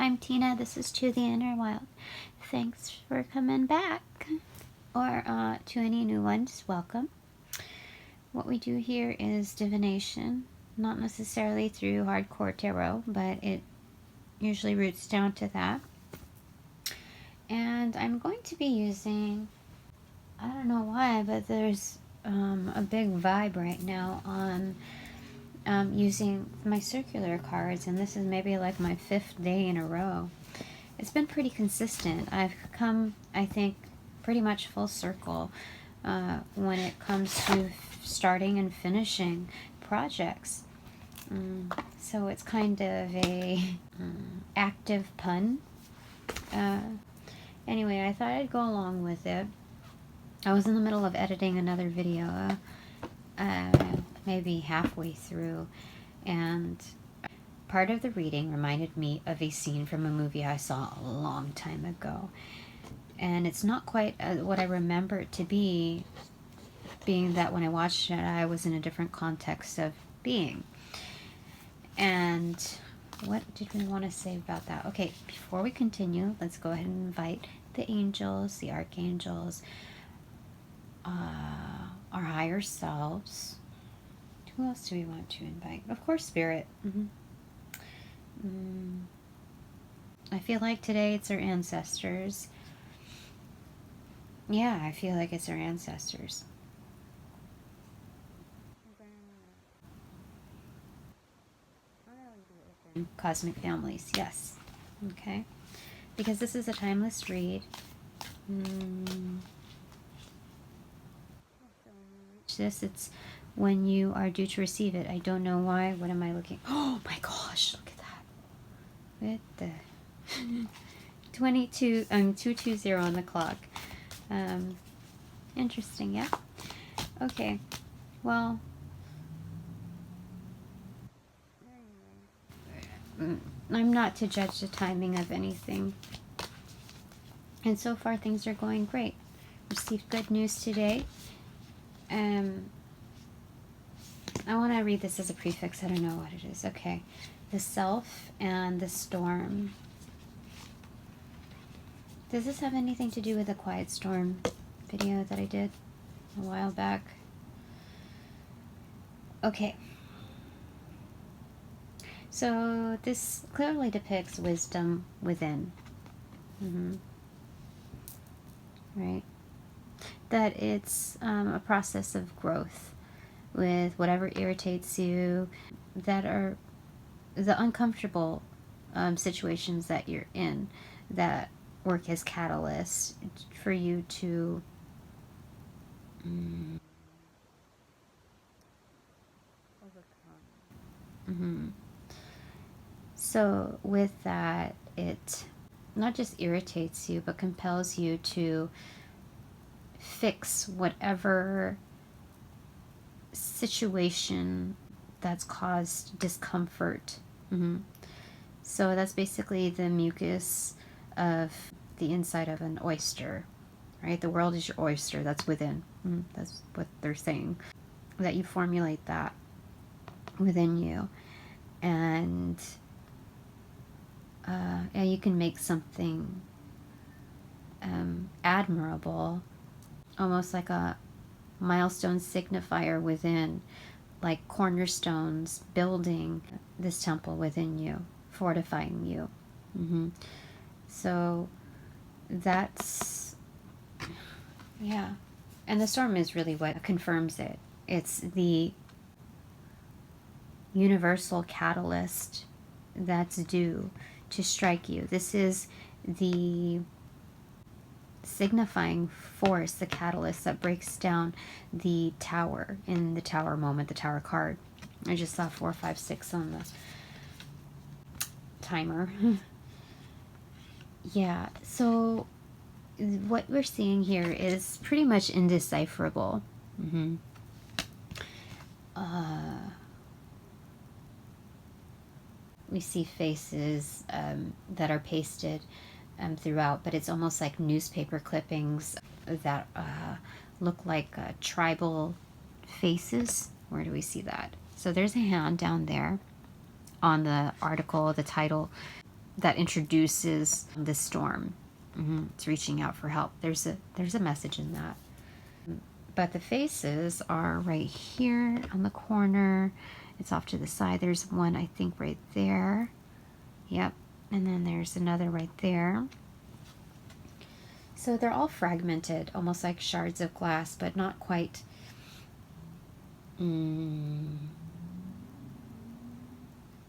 I'm Tina. This is To the Inner Wild. Thanks for coming back. Or to any new ones, welcome. What we do here is divination. Not necessarily through hardcore tarot, but it usually roots down to that. And I'm going to be using, I don't know why, but there's a big vibe right now on using my circular cards, and this is maybe like my 5th day in a row. It's been pretty consistent. I've come, I think, pretty much full circle when it comes to starting and finishing projects. So it's kind of a active pun. Anyway, I thought I'd go along with it. I was in the middle of editing another video, maybe halfway through, and part of the reading reminded me of a scene from a movie I saw a long time ago. And it's not quite what I remember it to be, being that when I watched it, I was in a different context of being. And what did we want to say about that? Okay, before we continue, let's go ahead and invite the angels, the archangels, our higher selves. Who else do we want to invite? Of course, Spirit. I feel like today it's our ancestors. Yeah, I feel like it's our ancestors. Cosmic families, yes. Okay. Because this is a timeless read. It's when you are due to receive it. I don't know why. What am I looking? Oh my gosh, look at that. What the 220 on the clock. Interesting, yeah. Okay. Well, I'm not to judge the timing of anything. And so far things are going great. Received good news today. I want to read this as a prefix. I don't know what it is. Okay. The self and the storm. Does this have anything to do with the Quiet Storm video that I did a while back? Okay. So this clearly depicts wisdom within. Right? That it's a process of growth with whatever irritates you, that are the uncomfortable situations that you're in, that work as catalysts for you to overcome. So with that, it not just irritates you, but compels you to fix whatever situation that's caused discomfort. So that's basically the mucus of the inside of an oyster, right? The world is your oyster, that's within. That's what they're saying. That you formulate that within you. And you can make something admirable, almost like a milestone signifier within, like cornerstones building this temple within you, fortifying you. So that's, yeah. And the storm is really what confirms it. It's the universal catalyst that's due to strike you. This is the signifying force, the catalyst that breaks down the tower in the tower moment, the tower card. I just saw 4, 5, 6 on the timer. Yeah, so what we're seeing here is pretty much indecipherable. We see faces that are pasted throughout, but it's almost like newspaper clippings that look like tribal faces. Where do we see that? So there's a hand down there on the article, the title. that introduces the storm. It's reaching out for help. There's a message in that. But the faces are right here on the corner. It's off to the side. There's one, I think, right there. Yep. And then there's another right there. So they're all fragmented, almost like shards of glass, but not quite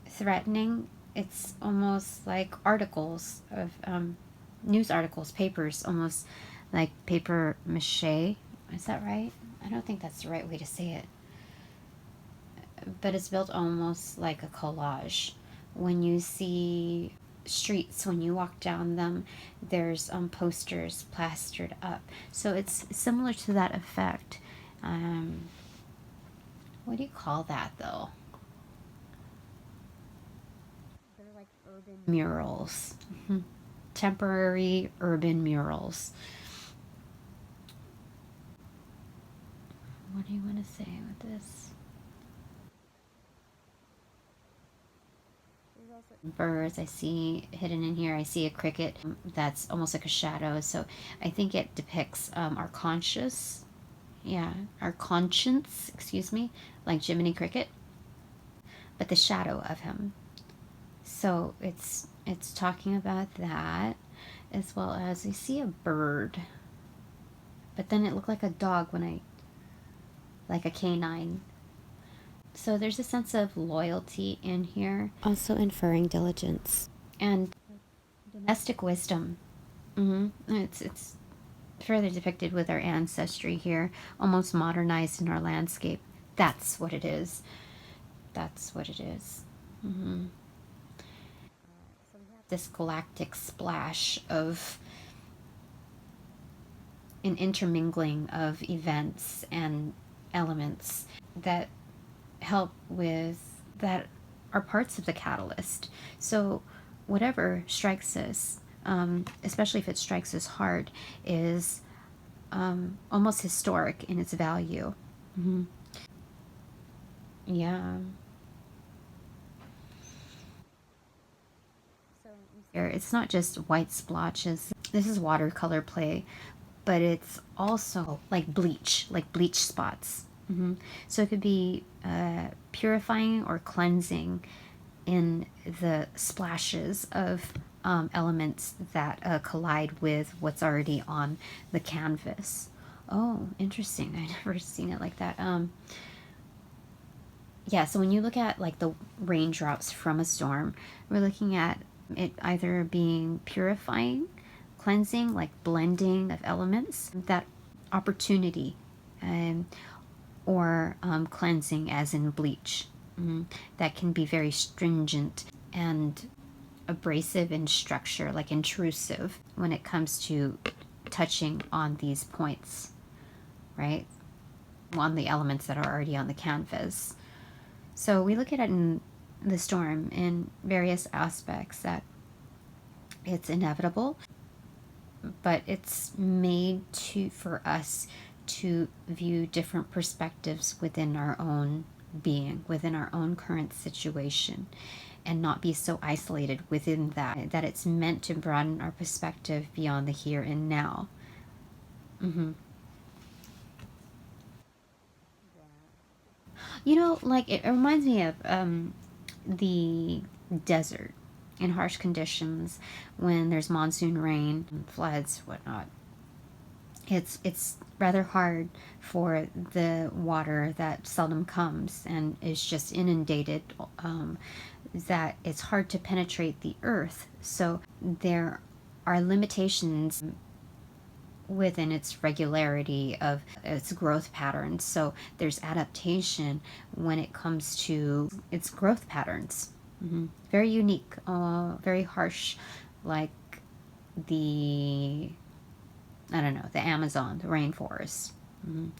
threatening. It's almost like articles of news articles, papers, almost like paper mache. Is that right? I don't think that's the right way to say it. But it's built almost like a collage. When you see streets, when you walk down them, there's posters plastered up. So it's similar to that effect. What do you call that, though? They're like urban murals. Temporary urban murals. What do you want to say with this? Birds I see hidden in here. I see a cricket that's almost like a shadow. So I think it depicts our conscious. Yeah, our conscience, excuse me, like Jiminy Cricket. But the shadow of him. So it's talking about that, as well as I see a bird. But then it looked like a dog when like a canine. So there's a sense of loyalty in here. Also inferring diligence. And domestic wisdom. It's further depicted with our ancestry here, almost modernized in our landscape. That's what it is. That's what it is. So we have this galactic splash of an intermingling of events and elements that help with, that are parts of the catalyst. So whatever strikes us, especially if it strikes us hard, is almost historic in its value. Yeah. So it's not just white splotches. This is watercolor play, but it's also like bleach spots. So it could be purifying or cleansing in the splashes of elements that collide with what's already on the canvas. Oh, interesting. I've never seen it like that. Yeah, so when you look at like the raindrops from a storm, we're looking at it either being purifying, cleansing, like blending of elements, that opportunity, or cleansing as in bleach. That can be very stringent and abrasive in structure, like intrusive when it comes to touching on these points, right? On the elements that are already on the canvas. So we look at it in the storm in various aspects, that it's inevitable, but it's made for us to view different perspectives within our own being, within our own current situation, and not be so isolated within that it's meant to broaden our perspective beyond the here and now. You know, like it reminds me of the desert in harsh conditions when there's monsoon rain, floods, whatnot. It's rather hard for the water that seldom comes and is just inundated, that it's hard to penetrate the earth. So there are limitations within its regularity of its growth patterns. So there's adaptation when it comes to its growth patterns. Very unique, very harsh, like the, I don't know, the Amazon, the rainforest. Within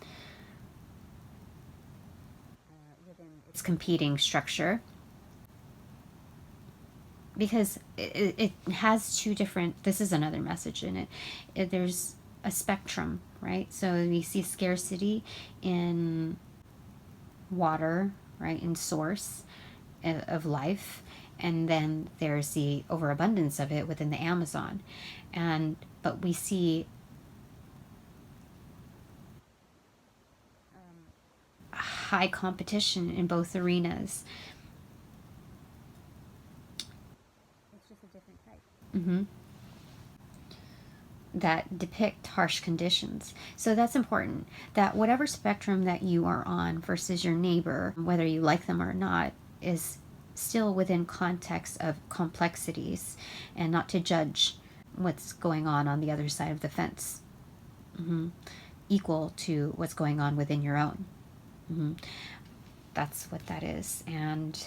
its competing structure. Because it has two different, this is another message in it. There's a spectrum, right? So we see scarcity in water, right, in source of life, and then there's the overabundance of it within the Amazon. But we see high competition in both arenas. It's just a different type. That depict harsh conditions. So that's important, that whatever spectrum that you are on versus your neighbor, whether you like them or not, is still within context of complexities, and not to judge what's going on the other side of the fence, equal to what's going on within your own. That's what that is. And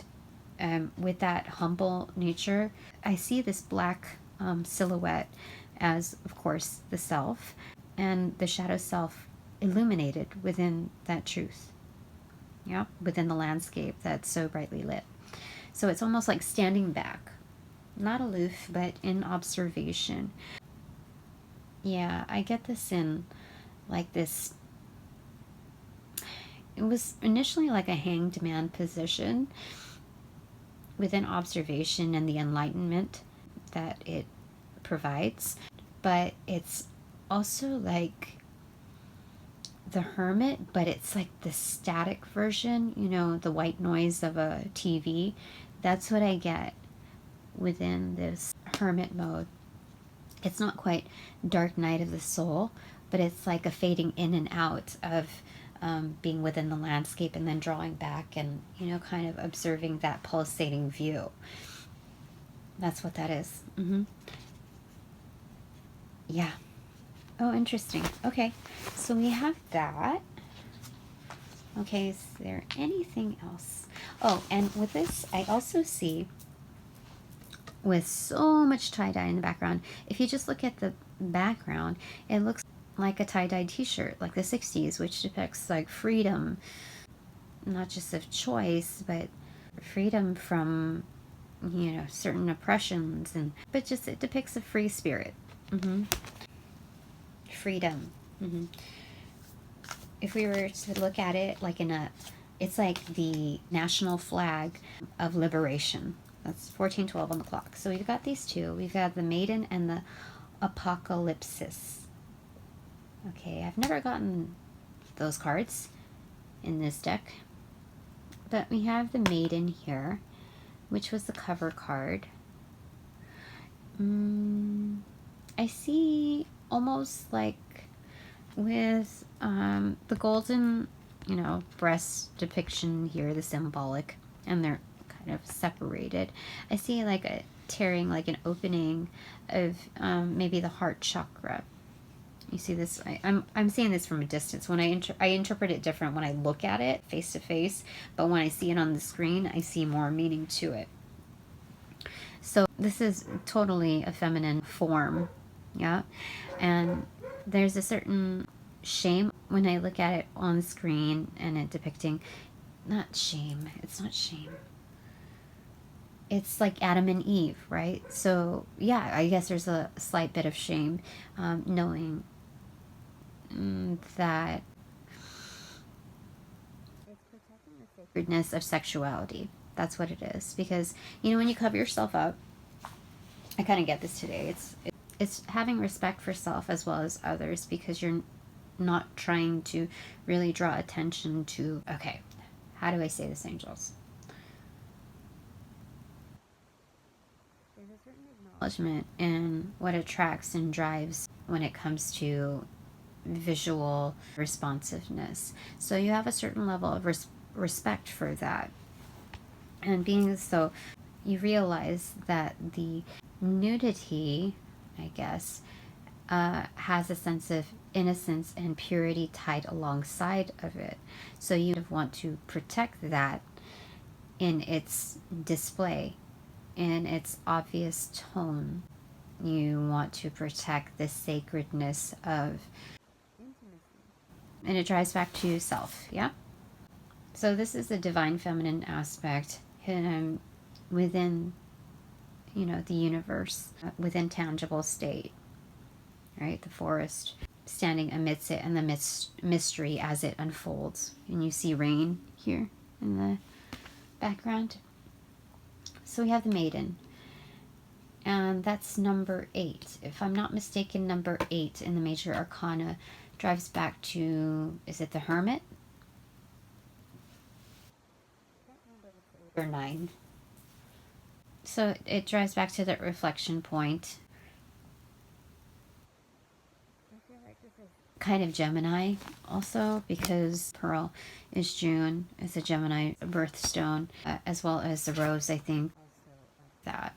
with that humble nature, I see this black silhouette as, of course, the self, and the shadow self illuminated within that truth, yeah, within the landscape that's so brightly lit. So it's almost like standing back, not aloof, but in observation. Yeah, I get this in like this. It was initially like a hanged man position within observation and the enlightenment that it provides, but it's also like the hermit, but it's like the static version, you know, the white noise of a TV. That's what I get within this hermit mode. It's not quite dark night of the soul, but it's like a fading in and out of being within the landscape and then drawing back and, you know, kind of observing that pulsating view. That's what that is. Yeah. Oh, interesting. Okay, so we have that. Okay, is there anything else? Oh, and with this, I also see, with so much tie-dye in the background, if you just look at the background, it looks like a tie-dye t-shirt, like the 60s, which depicts like freedom, not just of choice, but freedom from, you know, certain oppressions, but just it depicts a free spirit. Freedom. If we were to look at it like it's like the national flag of liberation. That's 1412 on the clock. So we've got these two. We've got the maiden and the apocalypsis. Okay, I've never gotten those cards in this deck, but we have the maiden here, which was the cover card. I see almost like with the golden, you know, breast depiction here, the symbolic, and they're kind of separated. I see like a tearing, like an opening of maybe the heart chakra. You see this? I'm seeing this from a distance. When I interpret it different when I look at it face to face, but when I see it on the screen, I see more meaning to it. So this is totally a feminine form, yeah, and there's a certain shame when I look at it on the screen and it depicting, not shame, it's not shame. It's like Adam and Eve, right? So yeah, I guess there's a slight bit of shame, knowing that it's protecting the sacredness of sexuality. That's what it is. Because, you know, when you cover yourself up, I kind of get this today. It's having respect for self as well as others, because you're not trying to really draw attention to, okay, how do I say this, angels? There's a certain acknowledgement in what attracts and drives when it comes to visual responsiveness. So you have a certain level of respect for that. And being so, you realize that the nudity, I guess, has a sense of innocence and purity tied alongside of it. So you want to protect that in its display, in its obvious tone. You want to protect the sacredness of intimacy. And it drives back to self, yeah? So this is the divine feminine aspect within, you know, the universe, within tangible state, right? The forest standing amidst it and the mystery as it unfolds. And you see rain here in the background. So we have the Maiden. And that's number 8. If I'm not mistaken, number 8 in the Major Arcana drives back to, is it the Hermit? Or 9. So it drives back to the reflection point. Kind of Gemini also, because Pearl is June. It's a Gemini birthstone, as well as the Rose, I think. That,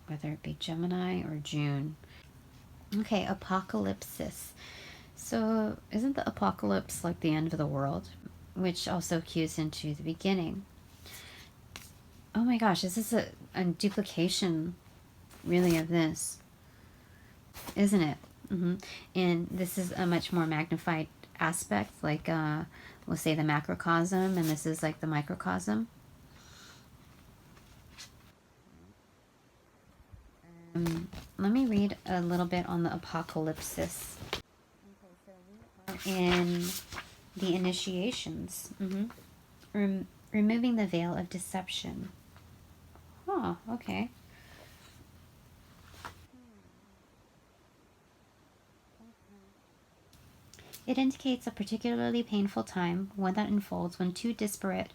whether it be Gemini or June. Okay, apocalypsis. So isn't the apocalypse like the end of the world? Which also cues into the beginning. Oh my gosh, is this a duplication, really, of this? Isn't it? And this is a much more magnified aspect, like we'll say the macrocosm, and this is like the microcosm. Let me read a little bit on the apocalypsis. In the initiations, removing the veil of deception. Oh, okay. It indicates a particularly painful time, one that unfolds when two disparate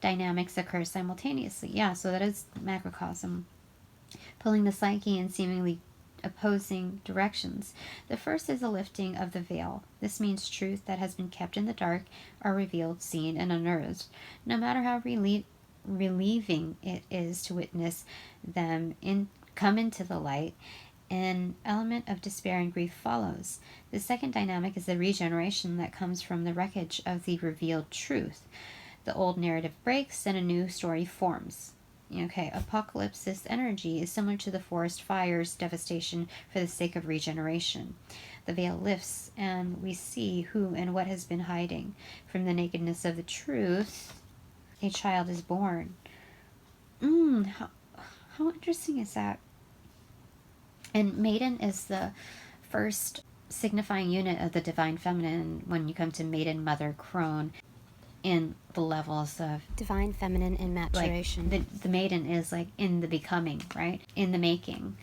dynamics occur simultaneously. Yeah, so that is macrocosm. Pulling the psyche in seemingly opposing directions. The first is a lifting of the veil. This means truth that has been kept in the dark are revealed, seen, and unearthed. No matter how relieving it is to witness them come into the light, an element of despair and grief follows. The second dynamic is the regeneration that comes from the wreckage of the revealed truth. The old narrative breaks and a new story forms. Okay, apocalypsis energy is similar to the forest fire's devastation for the sake of regeneration. The veil lifts and we see who and what has been hiding. From the nakedness of the truth, a child is born. How interesting is that? And Maiden is the first signifying unit of the divine feminine when you come to Maiden, Mother, Crone, in the levels of divine feminine in maturation. Like the Maiden is like in the becoming, right? In the making.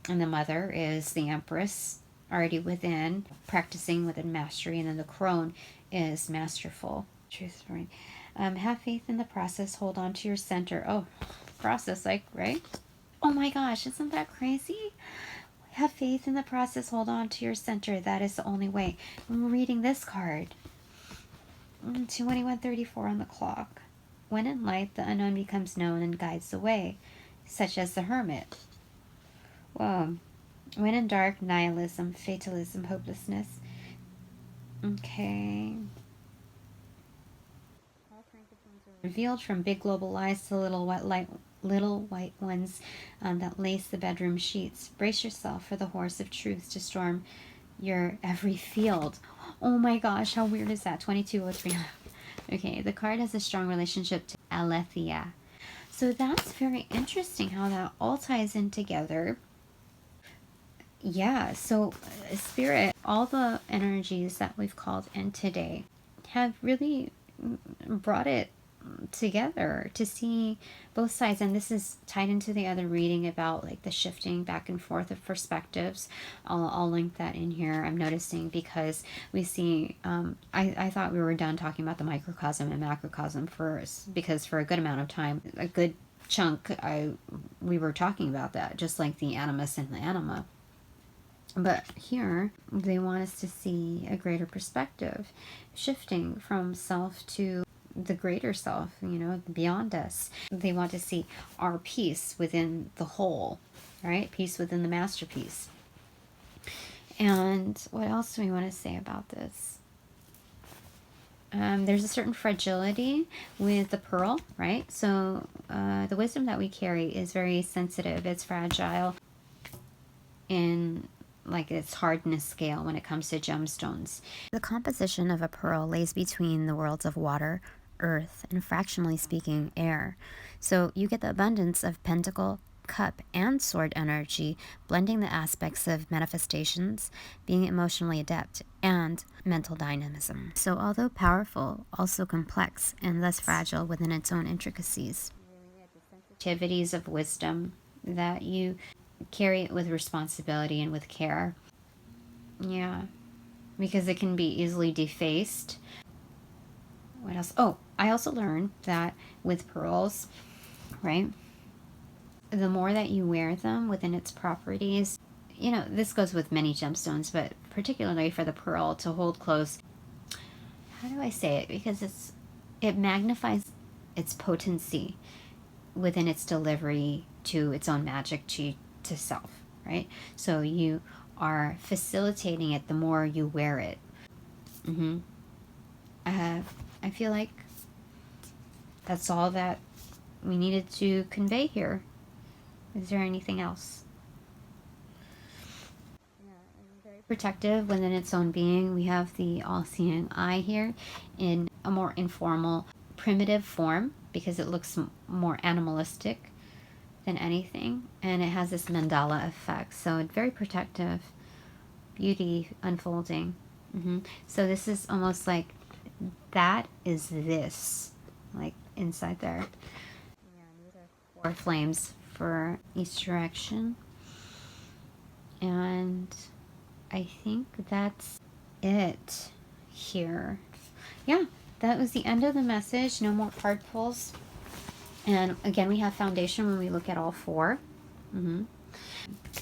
And the Mother is the Empress, already within, practicing within mastery. And then the Crone is masterful. Truth, right? Have faith in the process. Hold on to your center. Oh, process, like, right? Oh my gosh, isn't that crazy? Have faith in the process. Hold on to your center. That is the only way. I'm reading this card. 21:34 on the clock. When in light, the unknown becomes known and guides the way, such as the Hermit. Whoa. When in dark, nihilism, fatalism, hopelessness. Okay. Revealed from big global lies to little white ones that lace the bedroom sheets. Brace yourself for the horse of truth to storm your every field. Oh my gosh, how weird is that? 2203. Okay, the card has a strong relationship to Aletheia. So that's very interesting how that all ties in together. Yeah, so Spirit, all the energies that we've called in today have really brought it together to see both sides. And this is tied into the other reading about like the shifting back and forth of perspectives. I'll link that in here. I'm noticing because we see I thought we were done talking about the microcosm and macrocosm first, because for a good amount of time, a good chunk, we were talking about that, just like the animus and the anima. But here they want us to see a greater perspective, shifting from self to the greater self, beyond us. They want to see our piece within the whole, right? Peace within the masterpiece. And what else do we want to say about this? There's a certain fragility with the pearl, right? So the wisdom that we carry is very sensitive. It's fragile in like its hardness scale when it comes to gemstones. The composition of a pearl lays between the worlds of water, earth, and fractionally speaking, air. So you get the abundance of pentacle, cup, and sword energy, blending the aspects of manifestations, being emotionally adept, and mental dynamism. So although powerful, also complex and thus fragile within its own intricacies. activities of wisdom, that you carry it with responsibility and with care. Yeah, because it can be easily defaced. What else? Oh, I also learned that with pearls, right, the more that you wear them within its properties, you know, this goes with many gemstones, but particularly for the pearl, to hold close. How do I say it? Because it magnifies its potency within its delivery to its own magic to self, right? So you are facilitating it the more you wear it. I feel like that's all that we needed to convey here. Is there anything else? Very protective within its own being. We have the all-seeing eye here in a more informal, primitive form, because it looks more animalistic than anything, and it has this mandala effect, so it's very protective. Beauty unfolding. So this is almost like that is this, like inside there. And these are 4 flames for each direction. And I think that's it here. Yeah, that was the end of the message. No more card pulls. And again, we have foundation when we look at all 4. And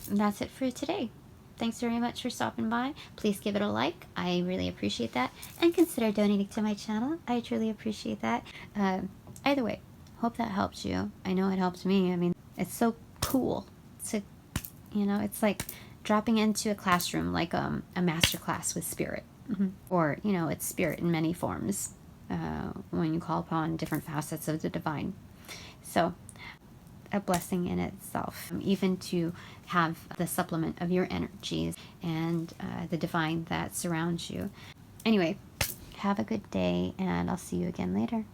that's it for today. Thanks very much for stopping by. Please give it a like. I really appreciate that. And consider donating to my channel. I truly appreciate that. Either way, hope that helped you. I know it helped me. I mean, it's so cool to, you know, it's like dropping into a classroom, like a master class with spirit. Or, you know, it's spirit in many forms when you call upon different facets of the divine. So, a blessing in itself, even to have the supplement of your energies and the divine that surrounds you. Anyway, have a good day, and I'll see you again later.